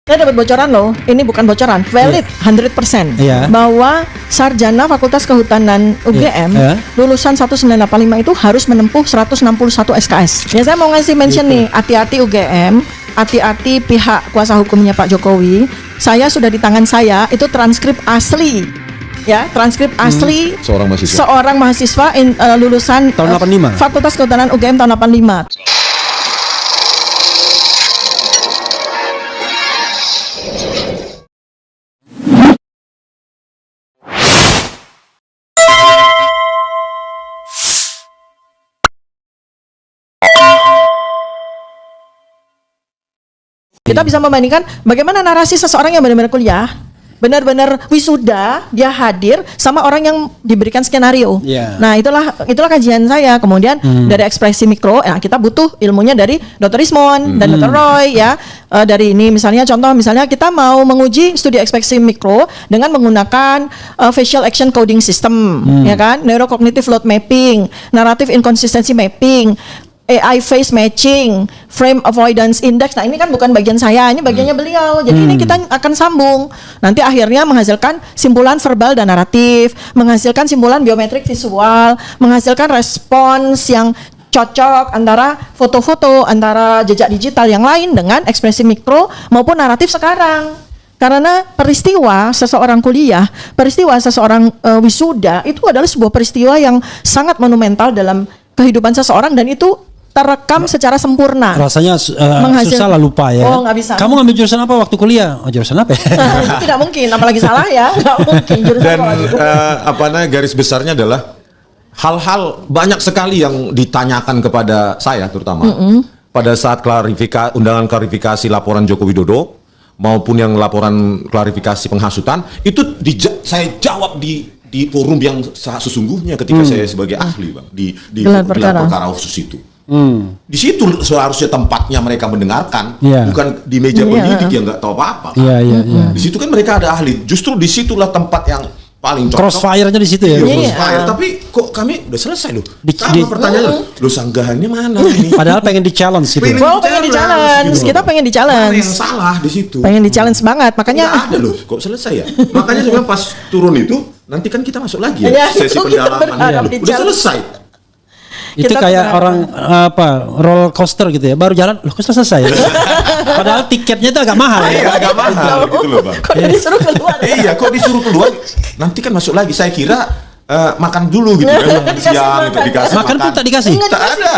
Saya dapat bocoran loh, ini bukan bocoran, valid 100% bahwa sarjana Fakultas Kehutanan UGM lulusan 1985 itu harus menempuh 161 SKS. Ya saya mau ngasih mention nih, hati-hati UGM, hati-hati pihak kuasa hukumnya Pak Jokowi. Saya sudah di tangan saya itu transkrip asli. Ya, transkrip asli seorang mahasiswa lulusan tahun 85. Fakultas Kehutanan UGM tahun 85. Kita bisa membandingkan bagaimana narasi seseorang yang benar-benar kuliah, benar-benar wisuda, dia hadir sama orang yang diberikan skenario. Nah, itulah kajian saya. Kemudian dari ekspresi mikro, kita butuh ilmunya dari Dr. Ismon dan Dr. Roy ya. Dari ini misalnya kita mau menguji studi ekspresi mikro dengan menggunakan facial action coding system, ya kan? Neurocognitive load mapping, narrative inconsistency mapping, AI face matching, frame avoidance index. Nah, ini kan bukan bagian saya, ini bagiannya beliau. Jadi ini kita akan sambung. Nanti akhirnya menghasilkan simpulan verbal dan naratif, menghasilkan simpulan biometrik visual, menghasilkan respons yang cocok antara foto-foto, antara jejak digital yang lain dengan ekspresi mikro maupun naratif sekarang. Karena peristiwa seseorang kuliah, peristiwa seseorang wisuda itu adalah sebuah peristiwa yang sangat monumental dalam kehidupan seseorang dan itu terekam secara sempurna. Rasanya susah lah lupa ya. Oh, nggak bisa. Kamu ngambil jurusan apa waktu kuliah? Oh, jurusan apa ya? Itu tidak mungkin, apalagi salah ya. Nggak mungkin jurusan. Dan garis besarnya adalah hal-hal banyak sekali yang ditanyakan kepada saya terutama pada saat undangan klarifikasi laporan Joko Widodo maupun yang laporan klarifikasi penghasutan itu saya jawab di forum yang sesungguhnya ketika saya sebagai ahli, Bang, di gelar perkara khusus itu. Di situ seharusnya tempatnya mereka mendengarkan, bukan di meja penyidik yang nggak tahu apa-apa. Di situ kan mereka ada ahli. Justru di situlah tempat yang paling cocok. Crossfire-nya di situ ya. Crossfire. Tapi kok kami udah selesai loh. Sama pertanyaan loh, sanggahannya mana ini? Padahal pengen di-challenge gitu. Pengen di-challenge. Kita pengen di-challenge. Yang salah di situ. Pengen di-challenge banget. Makanya nggak ada loh, kok selesai ya? Makanya sebenarnya pas turun itu nanti kan kita masuk lagi ya, sesi pendalaman. Udah selesai. Itu kita kayak orang roller coaster gitu ya, baru jalan loh kok selesai ya? Padahal tiketnya itu agak mahal ya. Agak mahal gitu loh, Bang. Kok disuruh keluar? Iya, kok disuruh keluar? Nanti kan masuk lagi. Saya kira makan dulu gitu kan, siang gitu dikasih makan pun tak dikasih. Tak ada.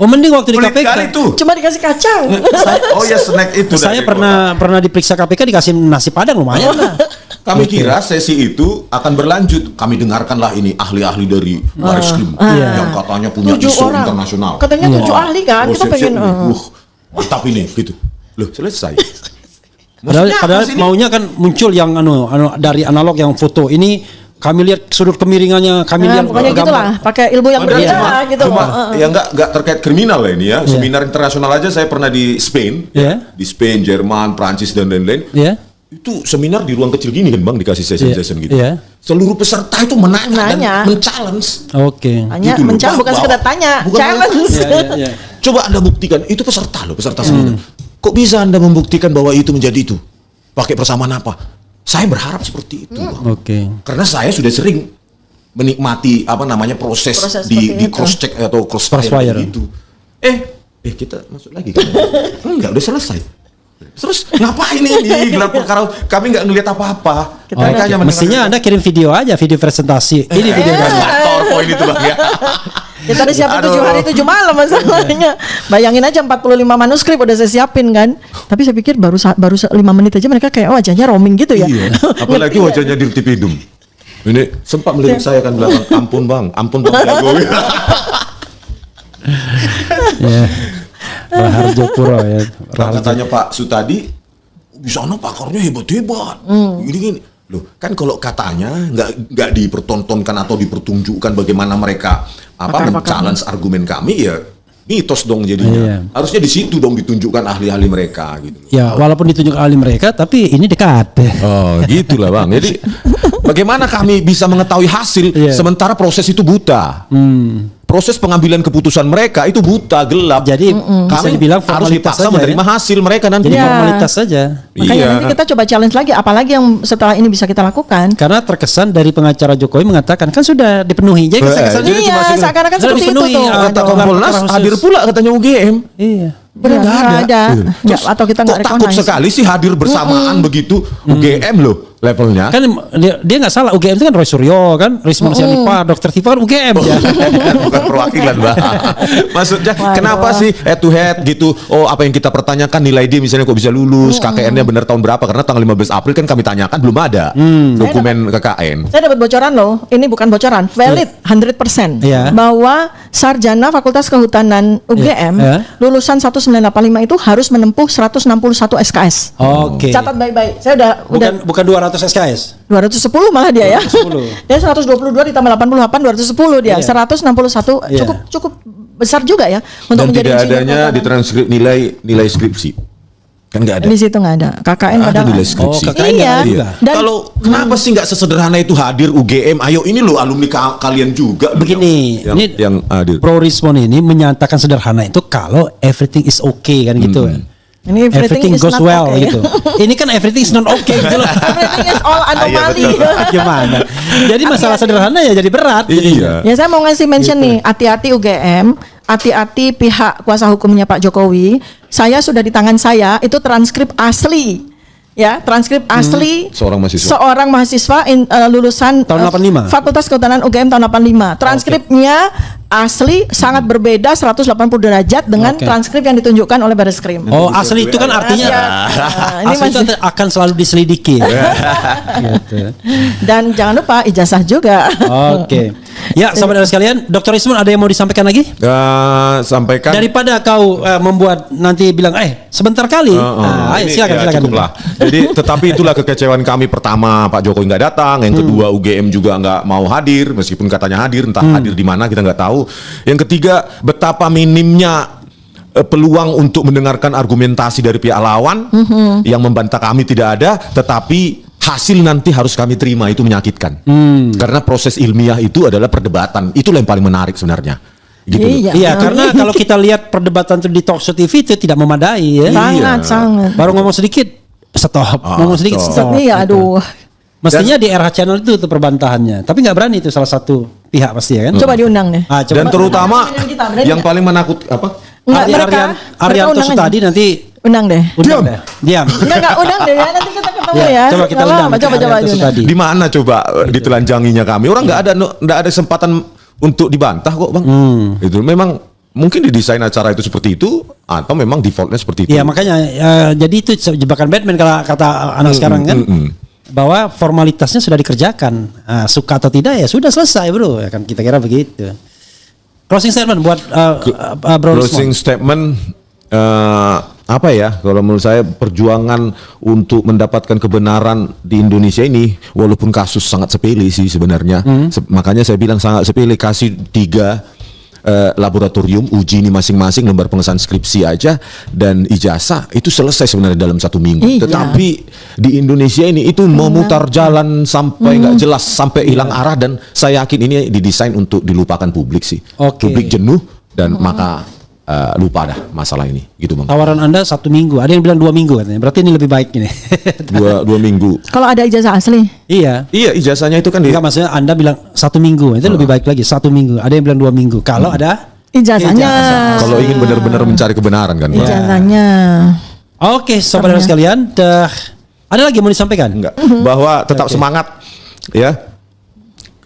Oh, mending waktu di KPK cuma dikasih kacang. Oh ya, snack itu. Saya pernah diperiksa KPK dikasih nasi padang lumayan lah. Kami kira sesi itu akan berlanjut. Kami dengarkanlah ini ahli-ahli dari Baris Krim yang katanya punya isu internasional. Katanya 7 ahli kan. Kita pengen mantap ini gitu. Loh, selesai. Padahal maunya kan muncul yang dari analog yang foto. Ini kami lihat sudut kemiringannya, kami lihat pokoknya gitulah, pakai ilmu yang berbeda gitu. Ya nggak terkait kriminal lah ini ya. Seminar internasional aja saya pernah di Spain, di Spain, Jerman, Prancis dan lain-lain. Itu seminar di ruang kecil gini kan, Bang, dikasih session gitu. Seluruh peserta itu menanya dan men-challenge. Hanya gitu men-challenge, bukan sekedar tanya, challenge. Coba Anda buktikan, itu peserta seminar. Kok bisa Anda membuktikan bahwa itu menjadi itu? Pakai persamaan apa? Saya berharap seperti itu, Bang. Karena saya sudah sering menikmati proses di cross check atau crossfire gitu. Kita masuk lagi kan? Enggak, udah selesai. Terus ngapain ini gelar perkara? Kami nggak ngelihat apa-apa. Mestinya Anda kirim video aja, video presentasi. Ini video PowerPoint itu, Bang ya. Kita udah siapin 7 hari 7 malam masalahnya. Bayangin aja 45 manuskrip udah saya siapin kan. Tapi saya pikir baru 5 menit aja mereka kayak wajahnya roaming gitu ya. Apalagi wajahnya di Tipidum. Ini sempat melirik saya kan bilang, ampun bang jago. Raharjo Puro ya. Katanya Pak Sutadi, di sana pakarnya hebat-hebat. Gini. Loh, kan kalau katanya nggak dipertontonkan atau dipertunjukkan bagaimana mereka men-challenge argumen kami ya mitos dong jadinya. Harusnya di situ dong ditunjukkan ahli-ahli mereka gitu. Ya, walaupun ditunjuk ahli mereka tapi ini dekat. Oh, gitulah, Bang. Jadi bagaimana kami bisa mengetahui hasil sementara proses itu buta? proses pengambilan keputusan mereka itu buta, gelap. Jadi bisa kami dibilang harus formalitas dipaksa saja, menerima hasil mereka nanti. Jadi Iya. formalitas saja. Makanya nanti kita coba challenge lagi, apalagi yang setelah ini bisa kita lakukan. Karena terkesan dari pengacara Jokowi mengatakan kan sudah dipenuhi. Jadi kesan jadi cuma Iya, seakan-akan sudah seperti itu dipenuhi, tuh. Kata Aduh. Kompolnas Khusus. hadir pula katanya UGM. Iya. Benar nggak ada. Nggak, atau kita nggak kok takut recognize. sekali sih hadir bersamaan begitu UGM loh levelnya. Kan dia nggak salah, UGM itu kan Roy Suryo kan, Risman Sianipa, Dr. Tifa kan UGM ya. Bukan perwakilan, Mbak. Maksudnya Waduh. kenapa sih head to head gitu? Oh, apa yang kita pertanyakan nilai dia misalnya kok bisa lulus, KKN-nya benar tahun berapa? Karena tanggal 15 April kan kami tanyakan belum ada dokumen KKN. Saya dapat bocoran loh, ini bukan bocoran, valid 100% Iya. bahwa sarjana Fakultas Kehutanan UGM Iya. lulusan 1985 itu harus menempuh 161 SKS. Oke. Catat baik-baik. Saya udah Bukan 200 SKS. 210 malah dia ya. 210. Dia 122 ditambah 88 210 dia. Iya. 161 Iya. cukup besar juga ya untuk Dan menjadi tidak insinyur adanya kehutanan. di transkrip nilai skripsi. Kan nggak ada. Di situ nggak ada. KKN Ada padahal. nilai skripsi. KKN Iya. nggak ada juga. Dan Kalau kenapa sih nggak sesederhana itu hadir UGM? Ayo ini loh alumni kalian juga. Begini, yang, ini yang hadir. Pro Rismon ini menyatakan sederhana itu kalau everything is okay kan gitu. ini Everything is goes not well okay. gitu. Ini kan everything is not okay gitu loh. Everything is all anomali. betul. Gimana? Jadi masalah sederhana ya jadi berat. Iya. Ya saya mau ngasih mention nih, hati-hati UGM, hati-hati pihak kuasa hukumnya Pak Jokowi. Saya sudah di tangan saya itu transkrip asli. Ya, transkrip asli Seorang mahasiswa. seorang mahasiswa lulusan Tahun 85. Fakultas Kehutanan UGM tahun 85. Transkripnya asli sangat berbeda 180 derajat dengan Oke. transkrip yang ditunjukkan oleh Bareskrim. Oh, asli itu kan artinya Ini asli itu masih- akan selalu diselidiki. Gitu. Dan jangan lupa ijazah juga. Oke. Ya, sahabat sekalian, Dr. Rismon ada yang mau disampaikan lagi? Sampaikan. Daripada kau membuat nanti bilang, sebentar kali. Ayo Ini silakan, ya, silakan. cukuplah. Jadi tetapi itulah kekecewaan kami. Pertama Pak Jokowi nggak datang, yang kedua UGM juga nggak mau hadir meskipun katanya hadir, entah hadir di mana kita nggak tahu. Yang ketiga betapa minimnya peluang untuk mendengarkan argumentasi dari pihak lawan yang membantah kami tidak ada, tetapi hasil nanti harus kami terima itu menyakitkan. Karena proses ilmiah itu adalah perdebatan, itulah yang paling menarik sebenarnya. Gitu loh. Iya. Iya, karena kalau kita lihat perdebatan itu di talk show TV itu tidak memadai ya. Sangat. Baru ngomong sedikit, stop. Ngomong sedikit, stop. Iya, gitu. aduh. Mestinya di RH Channel itu tuh perbantahannya. Tapi nggak berani itu salah satu pihak pasti ya kan. Coba diundang deh. Ah, coba. Dan terutama Kita, berani yang nggak? paling menakut apa? Enggak, Arianto undang Sutadi aja. nanti Undang deh. undang deh. Diam. Enggak undang deh ya, nanti kita ketemu Ya, ya. coba kita Nggak undang. apa-apa, coba Arianto diundang. Sutadi. Di mana coba ditelanjanginya kami? Orang nggak ada kesempatan untuk dibantah kok, Bang. Itu memang mungkin didesain acara itu seperti itu atau memang defaultnya seperti itu. Iya, makanya jadi itu jebakan Batman kalau kata anak sekarang kan. Bahwa formalitasnya sudah dikerjakan. Suka atau tidak ya sudah selesai, Bro. Ya kan kita kira begitu. Closing statement buat Bro Closing Rismon. statement apa ya? Kalau menurut saya perjuangan untuk mendapatkan kebenaran di Indonesia ini walaupun kasus sangat sepele sih sebenarnya. Makanya saya bilang sangat sepele, kasih 3 laboratorium uji ini masing-masing, lembar pengesahan skripsi aja dan ijazah itu selesai sebenarnya dalam 1 minggu. Iya. Tetapi di Indonesia ini itu memutar jalan sampai nggak jelas, sampai hilang arah, dan saya yakin ini didesain untuk dilupakan publik sih. Oke. Publik jenuh dan maka lupa dah masalah ini, gitu Bang. Tawaran Anda 1 minggu, ada yang bilang 2 minggu katanya. Berarti ini lebih baik ini. dua minggu. Kalau ada ijazah asli. Iya. Iya, ijazahnya itu kan Enggak, maksudnya Anda bilang 1 minggu, itu lebih baik lagi 1 minggu. Ada yang bilang 2 minggu. Kalau ada Ijazahnya. kalau ingin benar-benar mencari kebenaran kan. Bang? Ijazahnya. Oke, saudara sekalian, ada lagi yang mau disampaikan? Enggak. Bahwa tetap semangat ya.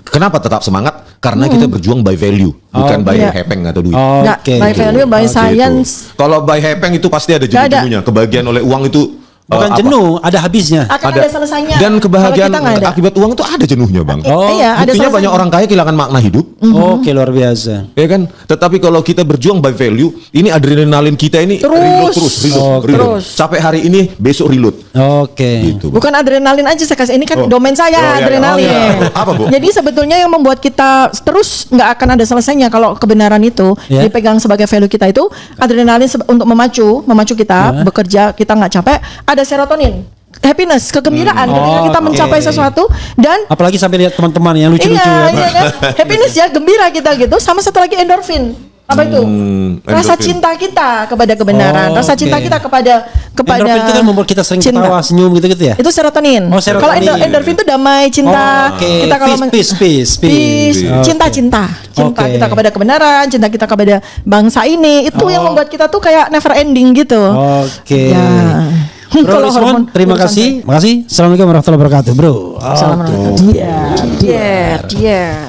Kenapa tetap semangat? Karena kita berjuang by value, bukan by Iya. hepeng atau duit. Enggak, Oke. by value, by Gitu. science. Kalau by hepeng itu pasti ada Nggak ada. jenuh-jenuhnya. Kebahagiaan oleh uang itu Bukan apa? jenuh, ada habisnya. Akan ada selesainya. Dan kebahagiaan Kalau kita nggak ada. akibat uang itu ada jenuhnya, Bang. Oh, iya, ada Buktinya selesainya. banyak orang kaya kehilangan makna hidup. Oke, luar biasa. Ya kan? Tetapi kalau kita berjuang by value, ini adrenalin kita ini Terus. reload terus, reload. Terus. Sampai hari ini, besok reload. Oke. Gitu. Bang. Bukan adrenalin aja saya kasih, ini kan Oh. domain saya Oh, iya, adrenalin. iya. Oh, iya. Apa, Bu? Jadi sebetulnya yang membuat kita terus nggak akan ada selesainya kalau kebenaran itu Ya. dipegang sebagai value kita itu adrenalin untuk memacu kita bekerja, kita nggak capek. Ada serotonin. happiness, kegembiraan ketika kita mencapai sesuatu, dan apalagi sampai lihat teman-teman yang lucu-lucu. iya kan? Happiness ya, gembira kita gitu. Sama satu lagi endorfin. Apa itu? Rasa cinta kita kepada kebenaran, rasa cinta kita kepada endorfin itu kan membuat kita sering ketawa, senyum gitu ya. Itu serotonin. Serotonin. Kalau endorfin itu damai, cinta. Kita kalau peace. Cinta kita kepada kebenaran, cinta kita kepada bangsa ini, itu yang membuat kita tuh kayak never ending gitu. Oke. Ya. Bro Rismon, terima kasih. Makasih. Assalamualaikum warahmatullahi wabarakatuh, bro. Assalamualaikum. Dia.